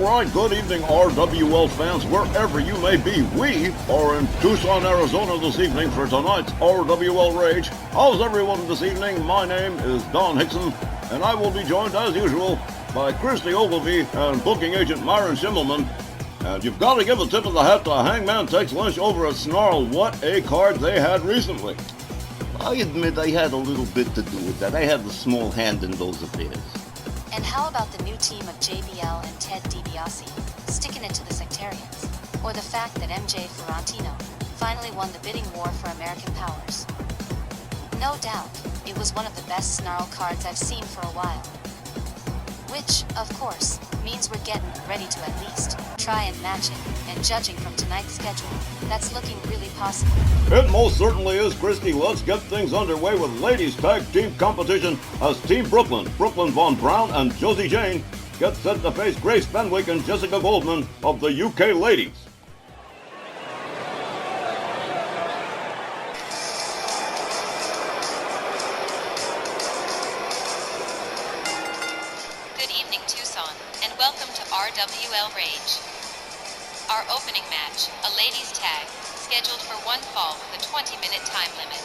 right, good evening, RWL fans, wherever you may be. We are in Tucson, Arizona this evening for tonight's RWL Rage. How's everyone this evening? My name is Don Hickson, and I will be joined, as usual, by Christy Ogilvie and booking agent Myron Schimmelman. And you've got to give a tip of the hat to Hangman Tex Lynch over at Snarl. What a card they had recently. I admit I had a little bit to do with that. I had a small hand in those affairs. And how about the new team of JBL and Ted DiBiase, sticking it to the sectarians? Or the fact that MJ Ferrantino finally won the bidding war for American powers? No doubt, it was one of the best Snarl cards I've seen for a while. Which, of course, means we're getting ready to at least try and match it, and judging from tonight's schedule, that's looking really possible. It most certainly is, Christy. Let's get things underway with ladies tag team competition as Team Brooklyn Von Braun and Josie Jane get set to face Grace Fenwick and Jessica Goldman of the UK ladies. Good evening, Tucson, and welcome to RWL Rage. Our opening match, a ladies tag, scheduled for one fall with a 20-minute time limit.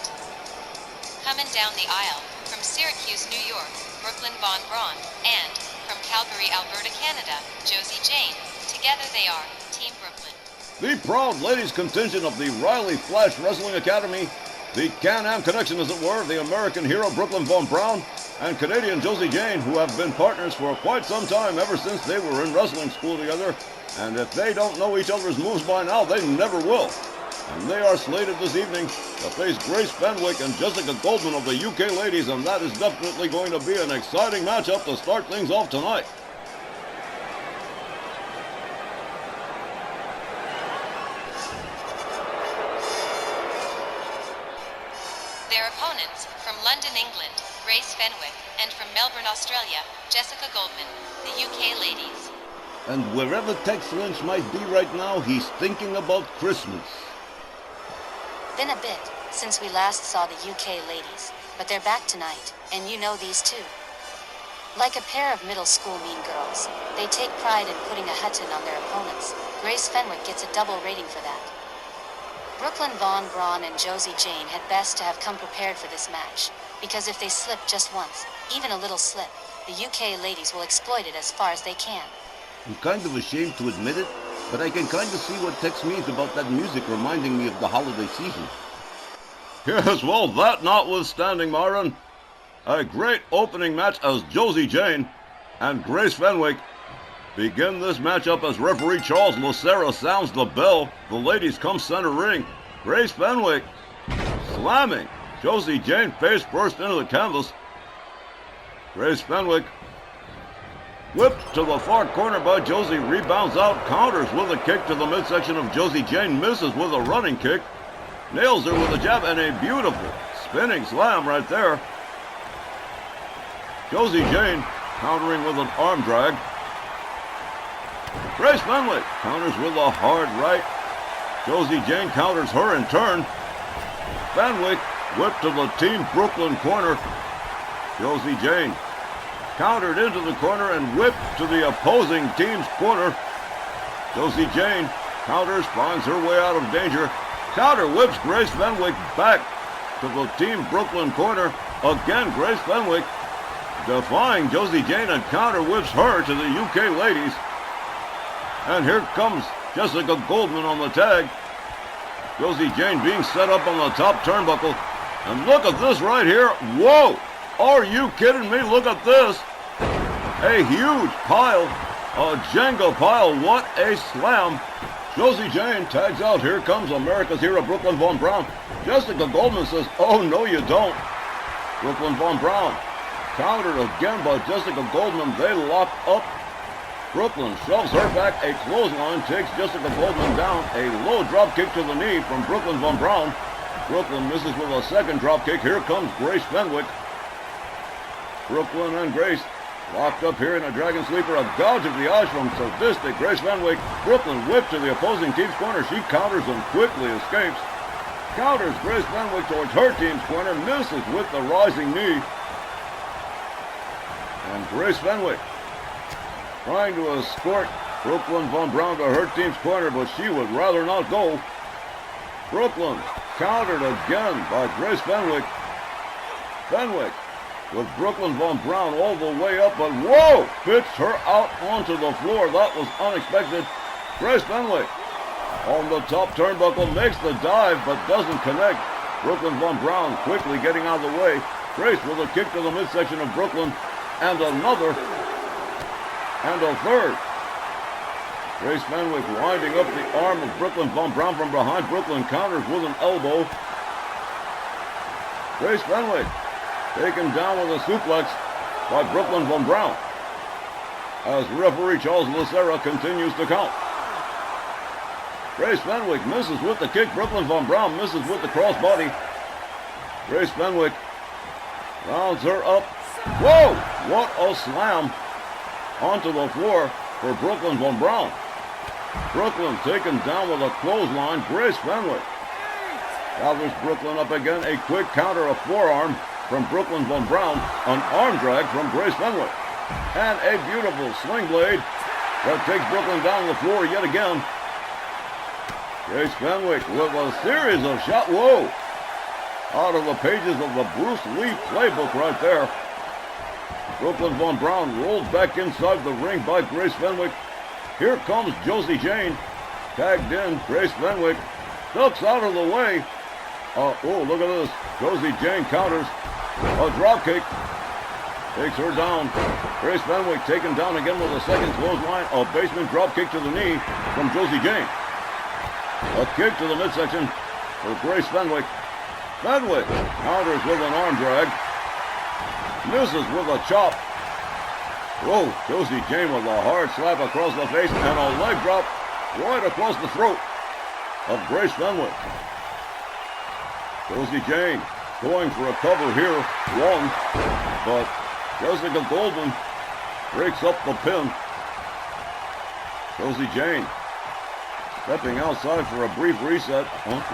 Coming down the aisle, from Syracuse, New York, Brooklyn Von Braun, and from Calgary, Alberta, Canada, Josie Jane. Together they are Team Brooklyn. The proud ladies contingent of the Riley Flash Wrestling Academy, the Can-Am connection as it were, the American hero Brooklyn Von Braun, and Canadian Josie Jane, who have been partners for quite some time ever since they were in wrestling school together. And if they don't know each other's moves by now, they never will. And they are slated this evening to face Grace Fenwick and Jessica Goldman of the UK ladies, and that is definitely going to be an exciting matchup to start things off tonight. Their opponents, from London, England, Grace Fenwick, and from Melbourne, Australia, Jessica Goldman, the UK ladies. And wherever Tex Lynch might be right now, he's thinking about Christmas. Been a bit since we last saw the UK ladies, but they're back tonight, and you know these too. Like a pair of middle school mean girls, they take pride in putting a hutton on their opponents. Grace Fenwick gets a double rating for that. Brooklyn Von Braun and Josie Jane had best to have come prepared for this match, because if they slip just once, even a little slip, the UK ladies will exploit it as far as they can. I'm kind of ashamed to admit it, but I can kind of see what Tex means about that music reminding me of the holiday season. Yes, well, that notwithstanding, Myron, a great opening match as Josie Jane and Grace Fenwick begin this matchup as referee Charles Lucera sounds the bell. The ladies come center ring. Grace Fenwick slamming Josie Jane face first into the canvas. Grace Fenwick whipped to the far corner by Josie, rebounds out, counters with a kick to the midsection of Josie Jane, misses with a running kick, nails her with a jab, and a beautiful spinning slam right there. Josie Jane countering with an arm drag. Grace Fenwick counters with a hard right. Josie Jane counters her in turn. Fenwick whipped to the Team Brooklyn corner. Josie Jane countered into the corner and whipped to the opposing team's corner. Josie Jane counters, finds her way out of danger. Counter whips Grace Fenwick back to the Team Brooklyn corner. Again, Grace Fenwick defying Josie Jane and counter whips her to the UK ladies. And here comes Jessica Goldman on the tag. Josie Jane being set up on the top turnbuckle. And look at this right here. Whoa! Are you kidding me? Look at this. A huge pile. A Jenga pile. What a slam. Josie Jane tags out. Here comes America's hero, Brooklyn Von Braun. Jessica Goldman says, oh, no, you don't. Brooklyn Von Braun countered again by Jessica Goldman. They lock up. Brooklyn shoves her back. A clothesline takes Jessica Goldman down. A low drop kick to the knee from Brooklyn Von Braun. Brooklyn misses with a second drop kick. Here comes Grace Fenwick. Brooklyn and Grace locked up here in a Dragon Sleeper. A gouge of the eyes from sadistic Grace Fenwick. Brooklyn whipped to the opposing team's corner. She counters and quickly escapes. Counters Grace Fenwick towards her team's corner. Misses with the rising knee. And Grace Fenwick trying to escort Brooklyn Von Braun to her team's corner, but she would rather not go. Brooklyn countered again by Grace Fenwick. Fenwick with Brooklyn Von Braun all the way up, but whoa! Pitched her out onto the floor. That was unexpected. Grace Fenwick on the top turnbuckle makes the dive, but doesn't connect. Brooklyn Von Braun quickly getting out of the way. Grace with a kick to the midsection of Brooklyn, and another, and a third. Grace Fenwick winding up the arm of Brooklyn Von Braun from behind. Brooklyn counters with an elbow. Grace Fenwick taken down with a suplex by Brooklyn Von Braun as referee Charles Lucera continues to count. Grace Fenwick misses with the kick. Brooklyn Von Braun misses with the crossbody. Grace Fenwick rounds her up. Whoa! What a slam onto the floor for Brooklyn Von Braun. Brooklyn taken down with a clothesline. Grace Fenwick gathers Brooklyn up again. A quick counter, a forearm from Brooklyn Von Braun. An arm drag from Grace Fenwick. And a beautiful sling blade that takes Brooklyn down the floor yet again. Grace Fenwick with a series of shots. Whoa! Out of the pages of the Bruce Lee playbook right there. Brooklyn Von Braun rolled back inside the ring by Grace Fenwick. Here comes Josie Jane. Tagged in, Grace Fenwick ducks out of the way. Oh, look at this. Josie Jane counters. A drop kick. Takes her down. Grace Fenwick taken down again with a second clothesline. A basement drop kick to the knee from Josie Jane. A kick to the midsection for Grace Fenwick. Fenwick counters with an arm drag. Misses with a chop. Whoa, Josie Jane with a hard slap across the face and a leg drop right across the throat of Grace Fenwick. Josie Jane going for a cover here. One, but Jessica Goldman breaks up the pin. Josie Jane stepping outside for a brief reset.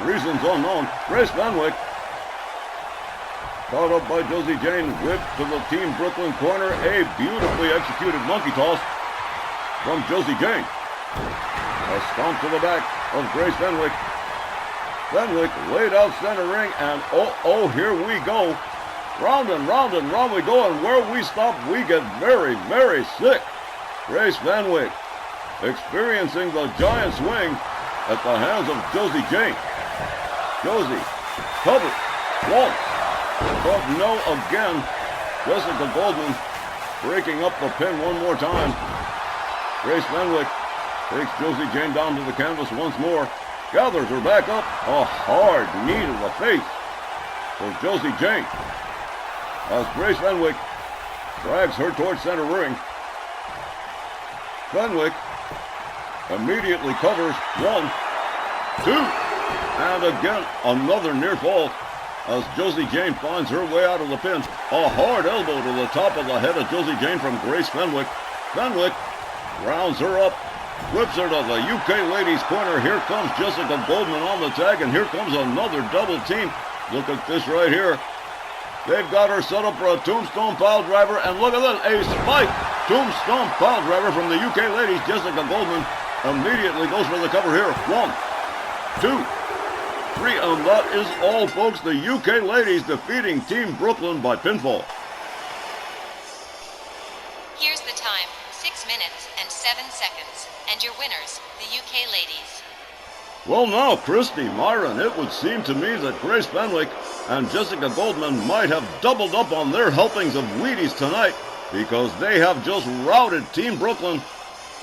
Reasons unknown. Grace Fenwick caught up by Josie Jane, whipped to the Team Brooklyn corner. A beautifully executed monkey toss from Josie Jane. A stomp to the back of Grace Fenwick. Fenwick laid out center ring, and here we go. Round and round and round we go, and where we stop, we get very, very sick. Grace Fenwick experiencing the giant swing at the hands of Josie Jane. Josie covered once, but no again. Jessica Goldman breaking up the pin one more time. Grace Fenwick takes Josie Jane down to the canvas once more. Gathers her back up. A hard knee to the face for Josie Jane as Grace Fenwick drags her towards center ring. Fenwick immediately covers. 1, 2, and again another near fall as Josie Jane finds her way out of the pin. A hard elbow to the top of the head of Josie Jane from Grace Fenwick. Fenwick rounds her up, whips her to the UK ladies corner. Here comes Jessica Goldman on the tag, and here comes another double team. Look at this right here. They've got her set up for a tombstone pile driver, and look at that, a spike tombstone pile driver from the UK ladies. Jessica Goldman immediately goes for the cover here. 1, 2, 3, and that is all, folks. The UK ladies defeating Team Brooklyn by pinfall. Here's the time, 6 minutes and 7 seconds, and your winners, the UK ladies. Well now, Christy Myron, it would seem to me that Grace Fenwick and Jessica Goldman might have doubled up on their helpings of Wheaties tonight, because they have just routed Team Brooklyn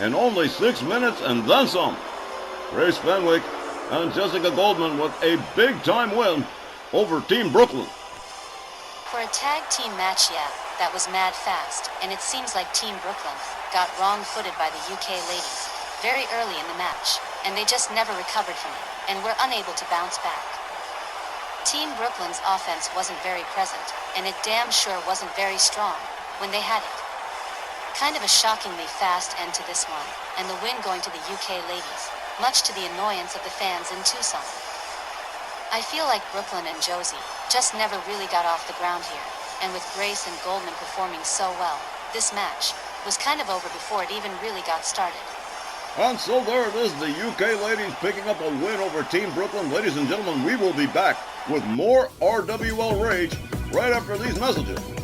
in only 6 minutes and then some. Grace Fenwick and Jessica Goldman with a big-time win over Team Brooklyn. For a tag team match, yeah, that was mad fast, and it seems like Team Brooklyn got wrong-footed by the UK ladies very early in the match, and they just never recovered from it, and were unable to bounce back. Team Brooklyn's offense wasn't very present, and it damn sure wasn't very strong when they had it. Kind of a shockingly fast end to this one, and the win going to the UK ladies, much to the annoyance of the fans in Tucson. I feel like Brooklyn and Josie just never really got off the ground here, and with Grace and Goldman performing so well, this match was kind of over before it even really got started. And so there it is, the UK ladies picking up a win over Team Brooklyn. Ladies and gentlemen, we will be back with more RWL Rage right after these messages.